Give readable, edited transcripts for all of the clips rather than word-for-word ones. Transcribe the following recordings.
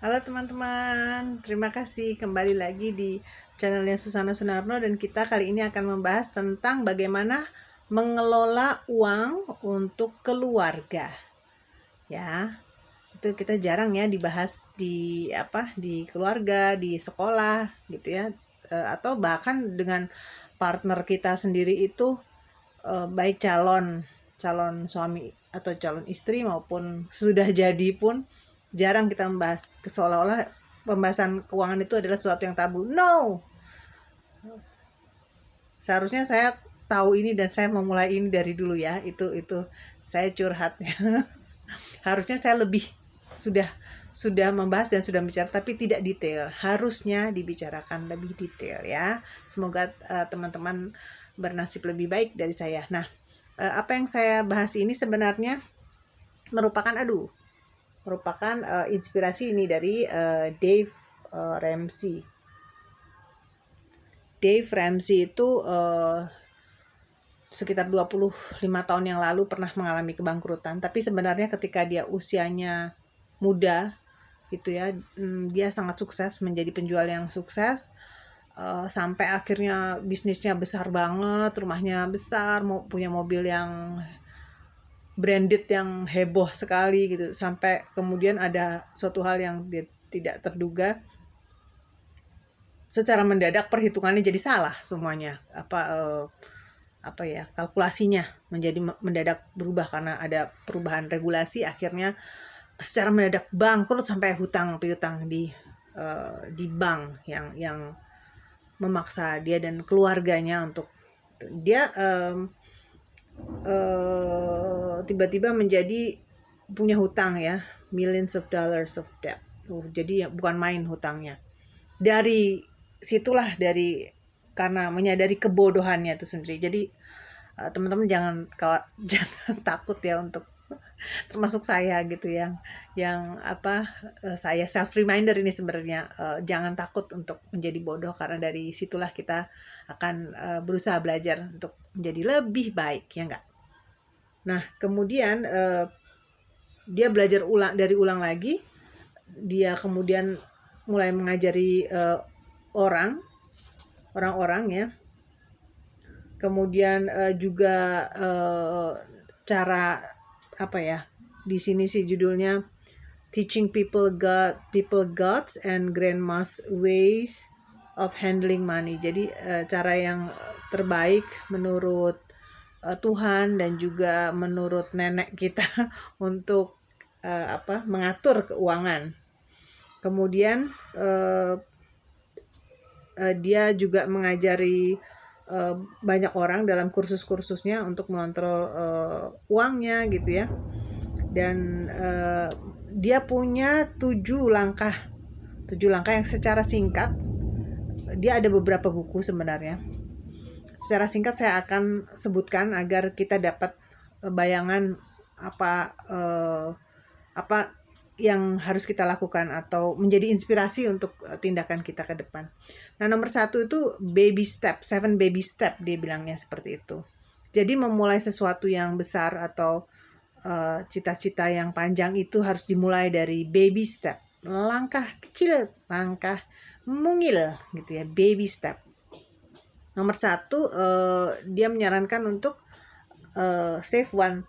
Halo teman-teman, terima kasih kembali lagi di channelnya Susana Sunarno, dan kita kali ini akan membahas tentang bagaimana mengelola uang untuk keluarga. Ya, itu kita jarang ya dibahas di keluarga, di sekolah gitu ya. Atau bahkan dengan partner kita sendiri itu, baik calon suami atau calon istri maupun sudah jadi pun jarang kita membahas, seolah-olah pembahasan keuangan itu adalah sesuatu yang tabu. No, seharusnya saya tahu ini dan saya memulai ini dari dulu ya. Itu saya curhat ya. Harusnya saya lebih sudah membahas dan sudah bicara, tapi tidak detail. Harusnya dibicarakan lebih detail ya. Semoga teman-teman bernasib lebih baik dari saya. Nah, apa yang saya bahas ini sebenarnya merupakan inspirasi ini dari Dave Ramsey. Dave Ramsey itu sekitar 25 tahun yang lalu pernah mengalami kebangkrutan, tapi sebenarnya ketika dia usianya muda gitu ya, dia sangat sukses, menjadi penjual yang sukses, sampai akhirnya bisnisnya besar banget, rumahnya besar, punya mobil yang branded yang heboh sekali gitu, sampai kemudian ada suatu hal yang tidak terduga, secara mendadak perhitungannya jadi salah semuanya, kalkulasinya menjadi mendadak berubah karena ada perubahan regulasi. Akhirnya secara mendadak bangkrut sampai hutang piutang di bank yang memaksa dia dan keluarganya untuk dia tiba-tiba menjadi punya hutang ya, millions of dollars of debt. Jadi ya bukan main hutangnya. Dari situlah, karena menyadari kebodohannya itu sendiri. Jadi teman-teman jangan takut ya, untuk termasuk saya gitu, saya self reminder ini sebenarnya, jangan takut untuk menjadi bodoh, karena dari situlah kita akan berusaha belajar untuk menjadi lebih baik, ya enggak. Nah, kemudian dia belajar ulang lagi. Dia kemudian mulai mengajari orang-orang ya. Kemudian juga cara di sini sih judulnya Teaching People Gods and Grandma's Ways of Handling Money. Jadi cara yang terbaik menurut Tuhan dan juga menurut nenek kita untuk mengatur keuangan. Kemudian dia juga mengajari banyak orang dalam kursus-kursusnya untuk mengontrol uangnya gitu ya. Dan dia punya 7 langkah yang secara singkat, dia ada beberapa buku sebenarnya. Secara singkat saya akan sebutkan agar kita dapat bayangan apa yang harus kita lakukan atau menjadi inspirasi untuk tindakan kita ke depan. Nah, nomor 1 itu baby step, 7 baby step, dia bilangnya seperti itu. Jadi memulai sesuatu yang besar atau cita-cita yang panjang itu harus dimulai dari baby step, langkah kecil, langkah mungil gitu ya, baby step. Nomor 1, dia menyarankan untuk save $1,000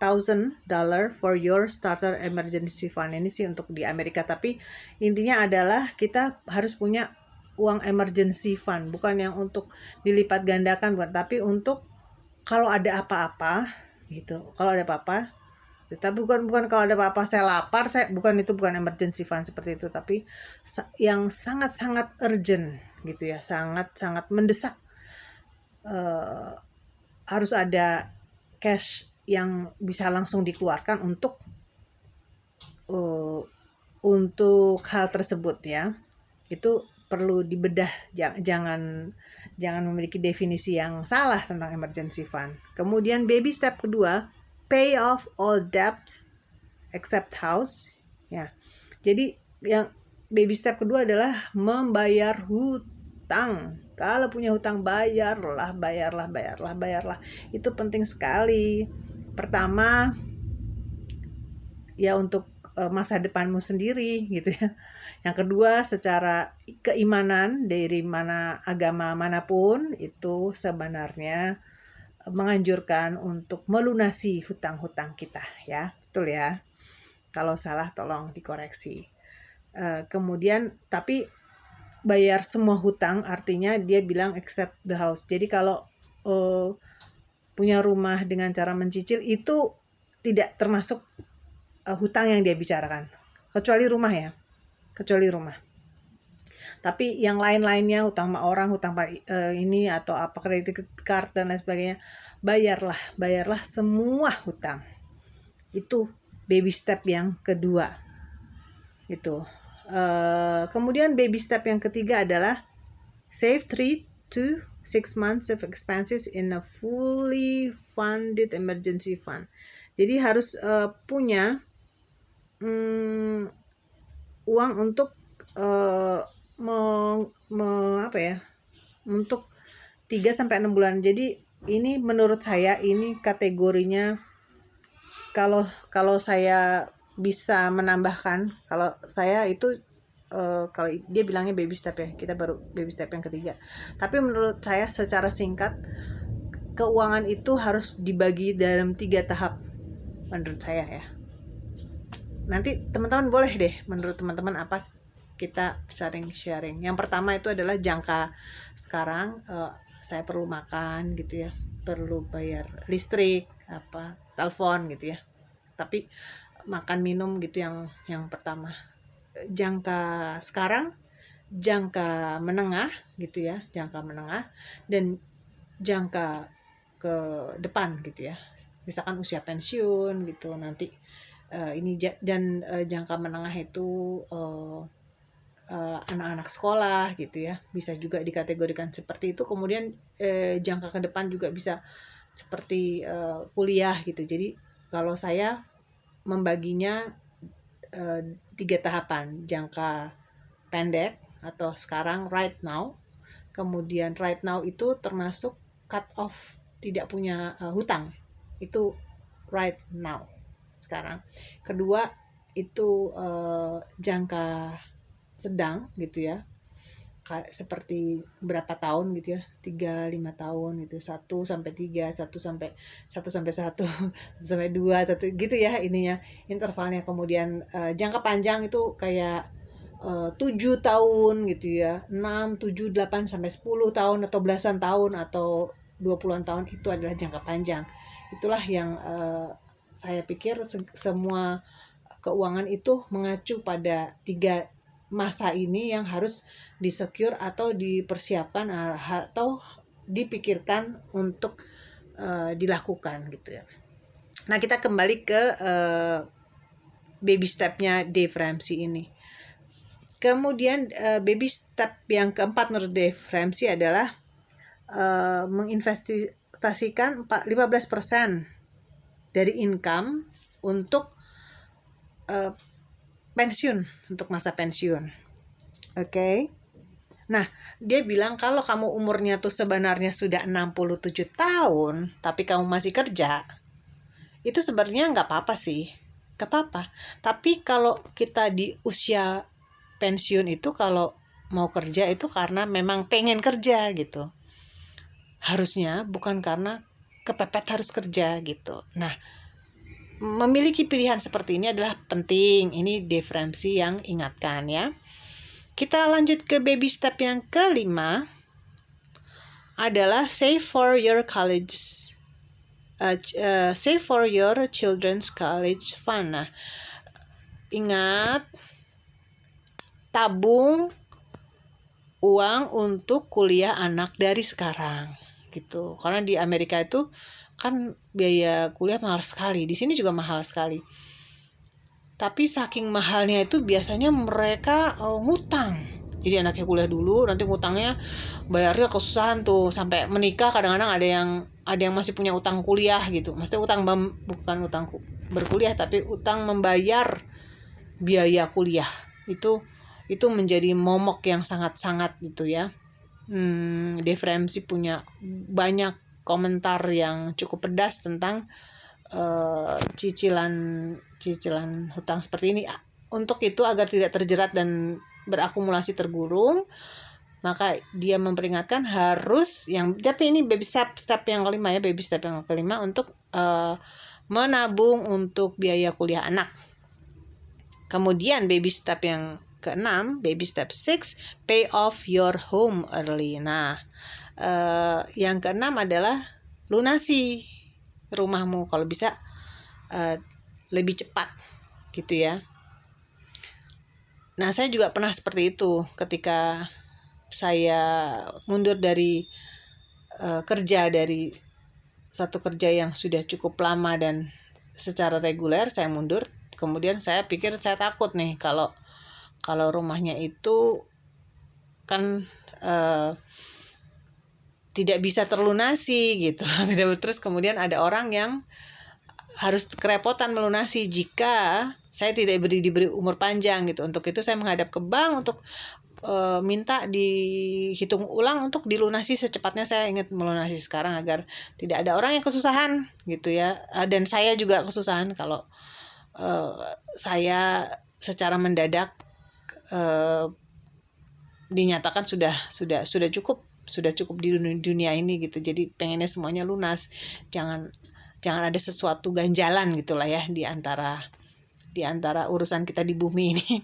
for your starter emergency fund. Ini sih untuk di Amerika, tapi intinya adalah kita harus punya uang emergency fund, bukan yang untuk dilipat gandakan, tapi untuk kalau ada apa-apa gitu. Kalau ada apa-apa, tapi bukan kalau ada apa-apa saya lapar, bukan emergency fund seperti itu, tapi yang sangat-sangat urgent gitu ya, sangat-sangat mendesak, harus ada cash yang bisa langsung dikeluarkan untuk hal tersebut ya. Itu perlu dibedah, jangan memiliki definisi yang salah tentang emergency fund. Kemudian baby step kedua, pay off all debts except house ya. Jadi yang baby step kedua adalah membayar hutang. Kalau punya hutang, bayarlah. Itu penting sekali. Pertama ya, untuk masa depanmu sendiri gitu ya. Yang kedua, secara keimanan dari mana agama manapun itu sebenarnya menganjurkan untuk melunasi hutang-hutang kita ya. Betul ya. Kalau salah tolong dikoreksi. Kemudian tapi bayar semua hutang artinya dia bilang accept the house. Jadi kalau punya rumah dengan cara mencicil itu tidak termasuk hutang yang dia bicarakan. Kecuali rumah ya. Kecuali rumah. Tapi yang lain-lainnya, hutang sama orang, hutang ini atau apa kredit card dan lain sebagainya, bayarlah semua hutang. Itu baby step yang kedua. Itu. Kemudian baby step yang ketiga adalah save 3 to 6 months of expenses in a fully funded emergency fund. Jadi harus punya uang untuk untuk 3-6 bulan. Jadi ini menurut saya ini kategorinya kalau saya bisa menambahkan, kalau saya itu kalau dia bilangnya baby step ya, kita baru baby step yang ketiga. Tapi menurut saya secara singkat keuangan itu harus dibagi dalam 3 tahap menurut saya ya. Nanti teman-teman boleh deh menurut teman-teman apa kita sharing. Yang pertama itu adalah jangka sekarang, saya perlu makan gitu ya, perlu bayar listrik, telepon gitu ya. Tapi makan minum gitu yang pertama. Jangka sekarang, jangka menengah gitu ya, jangka menengah dan jangka ke depan gitu ya. Misalkan usia pensiun gitu nanti ini dan jangka menengah itu anak-anak sekolah gitu ya, bisa juga dikategorikan seperti itu. Kemudian jangka ke depan juga bisa seperti kuliah gitu. Jadi kalau saya membaginya 3 tahapan, jangka pendek atau sekarang right now. Kemudian right now itu termasuk cut off tidak punya hutang, itu right now sekarang. Kedua itu jangka sedang gitu ya, seperti berapa tahun gitu ya, 3-5 tahun gitu, 1-3, 1-1, 1-1, 2, 1 gitu ya ininya intervalnya. Kemudian jangka panjang itu kayak 7 tahun gitu ya, 6, 7, 8 sampai 10 tahun atau belasan tahun atau 20-an tahun, itu adalah jangka panjang. Itulah yang saya pikir semua keuangan itu mengacu pada 3 masa ini yang harus disecure atau dipersiapkan atau dipikirkan untuk dilakukan gitu ya. Nah, kita kembali ke baby stepnya Dave Ramsey ini. Kemudian baby step yang keempat menurut Dave Ramsey adalah menginvestasikan 15% dari income untuk pensiun, untuk masa pensiun. Oke. Nah, dia bilang kalau kamu umurnya tuh sebenarnya sudah 67 tahun, tapi kamu masih kerja, itu sebenarnya nggak apa-apa sih. Nggak apa-apa. Tapi kalau kita di usia pensiun itu, kalau mau kerja itu karena memang pengen kerja gitu. Harusnya bukan karena kepepet harus kerja gitu. Nah, memiliki pilihan seperti ini adalah penting. Ini Dave Ramsey yang ingatkan ya. Kita lanjut ke baby step yang kelima adalah save for your college, save for your children's college fund. Nah, ingat, tabung uang untuk kuliah anak dari sekarang gitu. Karena di Amerika itu kan biaya kuliah mahal sekali. Di sini juga mahal sekali. Tapi saking mahalnya itu biasanya mereka ngutang. Jadi anaknya kuliah dulu, nanti ngutangnya bayarnya kesusahan tuh sampai menikah. Kadang-kadang ada yang masih punya utang kuliah gitu. Maksudnya bukan utang berkuliah, tapi utang membayar biaya kuliah. Itu menjadi momok yang sangat-sangat gitu ya. Dave Ramsey punya banyak komentar yang cukup pedas tentang cicilan hutang seperti ini. Untuk itu agar tidak terjerat dan berakumulasi tergurung, maka dia memperingatkan harus tapi ini baby step yang kelima ya, baby step yang kelima untuk menabung untuk biaya kuliah anak. Kemudian baby step yang keenam, baby step 6, pay off your home early. Nah, yang keenam adalah lunasi rumahmu kalau bisa lebih cepat gitu ya. Nah, saya juga pernah seperti itu ketika saya mundur dari kerja, dari satu kerja yang sudah cukup lama dan secara reguler saya mundur. Kemudian saya pikir, saya takut nih kalau rumahnya itu kan tidak bisa terlunasi gitu. Terus kemudian ada orang yang harus kerepotan melunasi jika saya tidak diberi umur panjang gitu. Untuk itu saya menghadap ke bank untuk minta dihitung ulang untuk dilunasi secepatnya. Saya ingin melunasi sekarang agar tidak ada orang yang kesusahan gitu ya. Dan saya juga kesusahan kalau saya secara mendadak dinyatakan sudah cukup di dunia ini gitu. Jadi pengennya semuanya lunas. Jangan ada sesuatu ganjalan gitulah ya di antara urusan kita di bumi ini.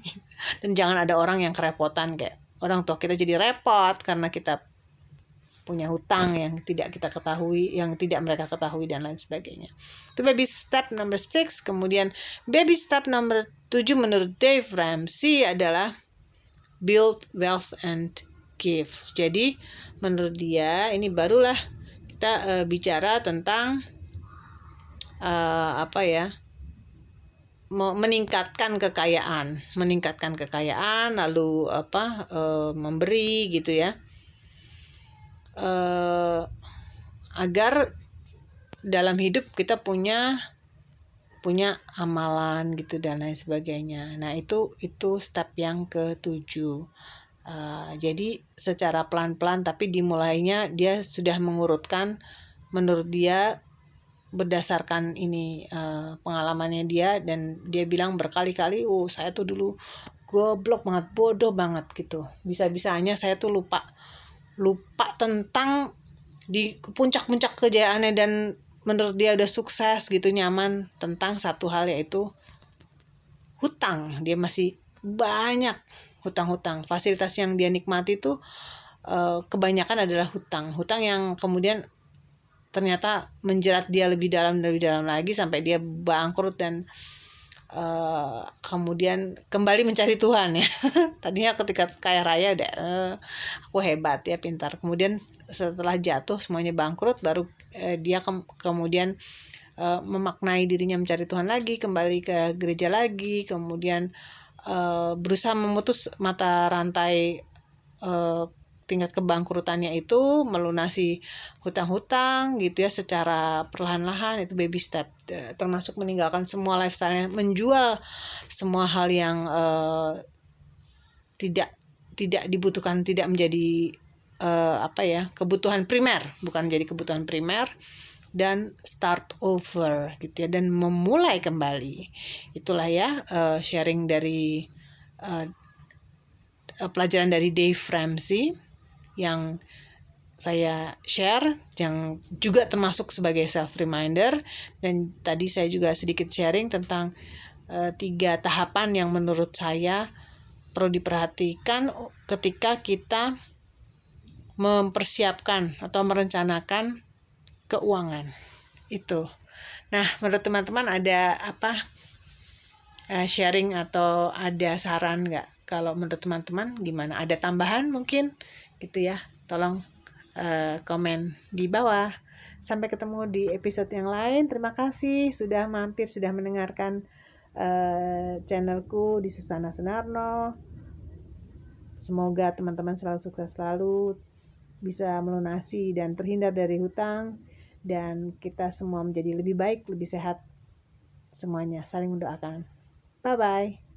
Dan jangan ada orang yang kerepotan, kayak orang tua kita jadi repot karena kita punya hutang yang tidak kita ketahui, yang tidak mereka ketahui dan lain sebagainya. Itu baby step number 6. Kemudian baby step number 7 menurut Dave Ramsey adalah build wealth and give. Jadi menurut dia ini barulah kita bicara tentang meningkatkan kekayaan, lalu memberi gitu ya, agar dalam hidup kita punya amalan gitu dan lain sebagainya. Nah itu step yang ke-7. Jadi secara pelan-pelan tapi dimulainya dia sudah mengurutkan menurut dia berdasarkan ini pengalamannya dia, dan dia bilang berkali-kali, saya tuh dulu goblok banget, bodoh banget gitu. Bisa-bisanya saya tuh lupa tentang di puncak-puncak kejayaannya, dan menurut dia udah sukses gitu, nyaman, tentang satu hal yaitu hutang. Dia masih banyak hutang-hutang. Fasilitas yang dia nikmati tuh kebanyakan adalah hutang yang kemudian ternyata menjerat dia lebih dalam lagi sampai dia bangkrut dan kemudian kembali mencari Tuhan ya. Tadinya ketika kaya raya aku hebat ya, pintar. Kemudian setelah jatuh semuanya bangkrut, baru dia kemudian memaknai dirinya mencari Tuhan lagi, kembali ke gereja lagi, kemudian berusaha memutus mata rantai tingkat kebangkrutannya itu, melunasi hutang-hutang gitu ya secara perlahan-lahan. Itu baby step, termasuk meninggalkan semua lifestyle-nya, menjual semua hal yang tidak dibutuhkan, tidak menjadi kebutuhan primer, bukan menjadi kebutuhan primer, dan start over gitu ya, dan memulai kembali. Itulah ya sharing dari pelajaran dari Dave Ramsey yang saya share, yang juga termasuk sebagai self reminder. Dan tadi saya juga sedikit sharing tentang 3 tahapan yang menurut saya perlu diperhatikan ketika kita mempersiapkan atau merencanakan keuangan itu. Nah, menurut teman-teman ada apa sharing atau ada saran nggak? Kalau menurut teman-teman gimana? Ada tambahan mungkin gitu ya? Tolong komen di bawah. Sampai ketemu di episode yang lain. Terima kasih sudah mampir, sudah mendengarkan channelku di Susana Sunarno. Semoga teman-teman selalu sukses, selalu bisa melunasi dan terhindar dari hutang, dan kita semua menjadi lebih baik, lebih sehat semuanya. Saling mendoakan. Bye-bye.